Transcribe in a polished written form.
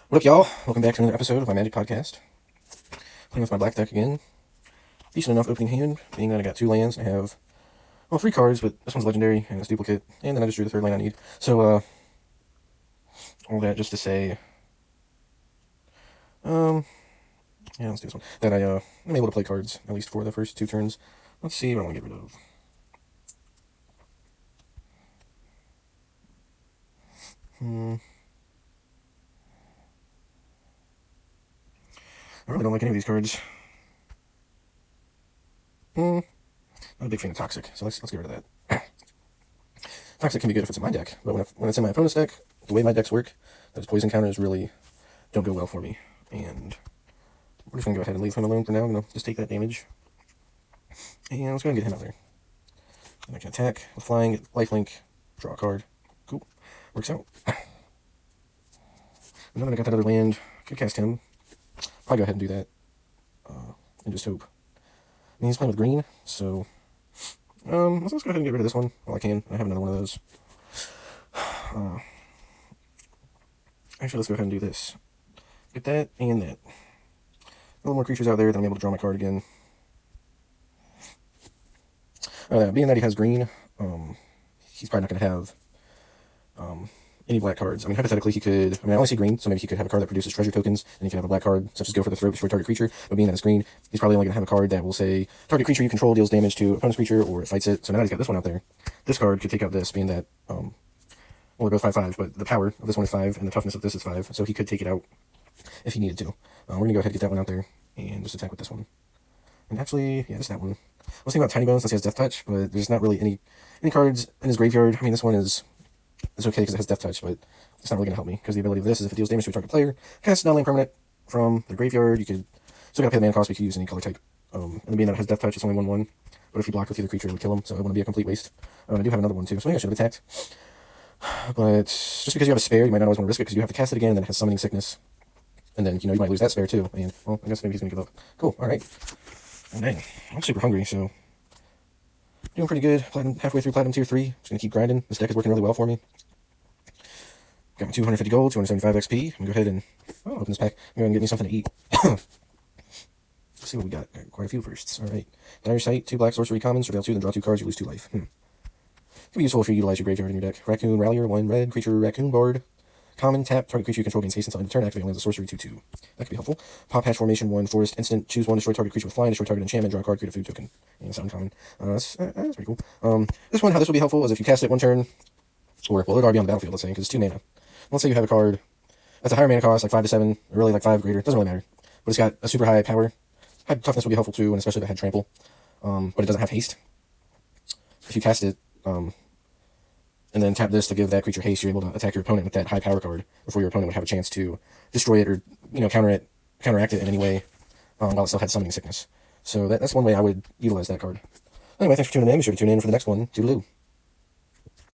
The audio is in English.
What up, y'all? Welcome back to another episode of my Magic Podcast. Playing with my black deck again. Decent enough opening hand, being that I got 2 lands. I have, well, 3 cards, but this one's legendary, and it's duplicate, and then I just drew the 3rd land I need. So, all that just to say, yeah, let's do this one. That I'm able to play cards, at least for the first 2 turns. Let's see what I want to get rid of. I really don't like any of these cards. Not a big fan of Toxic, so let's get rid of that. Toxic can be good if it's in my deck, but when it's in my opponent's deck, the way my decks work, those poison counters really don't go well for me. And we're just going to go ahead and leave him alone for now. I'm going to just take that damage. And let's go ahead and get him out there. And I can attack with flying, get lifelink, draw a card. Cool. Works out. And now that I got that other land, I could cast him. Probably go ahead and do that. And just hope. And he's playing with green, so let's go ahead and get rid of this one while I can. I have another one of those. Actually, let's go ahead and do this. Get that and that. A little more creatures out there, then I'm able to draw my card again. Being that he has green, he's probably not going to have any black cards. I mean, hypothetically, he could... I mean, I only see green, so maybe he could have a card that produces treasure tokens, and he could have a black card, such as Go for the Throat, destroy target creature. But being that it's green, he's probably only going to have a card that will say, target creature you control deals damage to opponent's creature, or it fights it. So now he's got this one out there. This card could take out this, being that... well, they're both 5/5, but the power of this one is 5, and the toughness of this is 5, so he could take it out if he needed to. We're going to go ahead and get that one out there, and just attack with this one. And actually, yeah, just that one. I was thinking about Tiny Bones since he has Death Touch, but there's not really any cards in his graveyard. I mean, this one is okay because it has Death Touch, but it's not really going to help me, because the ability of this is if it deals damage to a target player, cast non-land permanent from the graveyard. You could still got to pay the mana cost, but you could use any color type. And being that it has Death Touch, it's only 1/1. But if you block with either creature, it would kill him, so it wouldn't be a complete waste. I do have another one too, so maybe I should have attacked. But just because you have a spare, you might not always want to risk it, because you have to cast it again, and then it has Summoning Sickness. And then, you might lose that spare too. And, well, I guess maybe he's going to give up. Cool, alright. Oh, dang. I'm super hungry, so... Doing pretty good. Halfway through Platinum Tier 3. Just going to keep grinding. This deck is working really well for me. Got my 250 gold, 275 XP. I'm going to go ahead and open this pack. I'm going to get me something to eat. Let's see what we got. Got quite a few firsts. Alright. Dire Sight, 2 black sorcery commons. Reveal 2, then draw 2 cards. You lose 2 life. Could be useful if you utilize your graveyard in your deck. Raccoon Rallier, 1 red. Creature Raccoon Bard. Common, tap, target creature you control gains haste until end of turn. Activate only as a sorcery 2/2. That could be helpful. Pop Hatch Formation, 1 forest instant. Choose 1, destroy target creature with flying, destroy target enchantment, draw a card, create a food token. And it's uncommon. That's pretty cool. This one, how this will be helpful is if you cast it 1 turn, or, well, it'll already be on the battlefield, let's say, because it's 2 mana. Let's say you have a card that's a higher mana cost, like 5 to 7, or really like 5 greater, doesn't really matter. But it's got a super high power. High toughness will be helpful too, and especially if it had trample. But it doesn't have haste. If you cast it, and then tap this to give that creature haste, you're able to attack your opponent with that high power card before your opponent would have a chance to destroy it or, counteract it in any way while it still had Summoning Sickness. So that's one way I would utilize that card. Anyway, thanks for tuning in. Be sure to tune in for the next one. Toodaloo.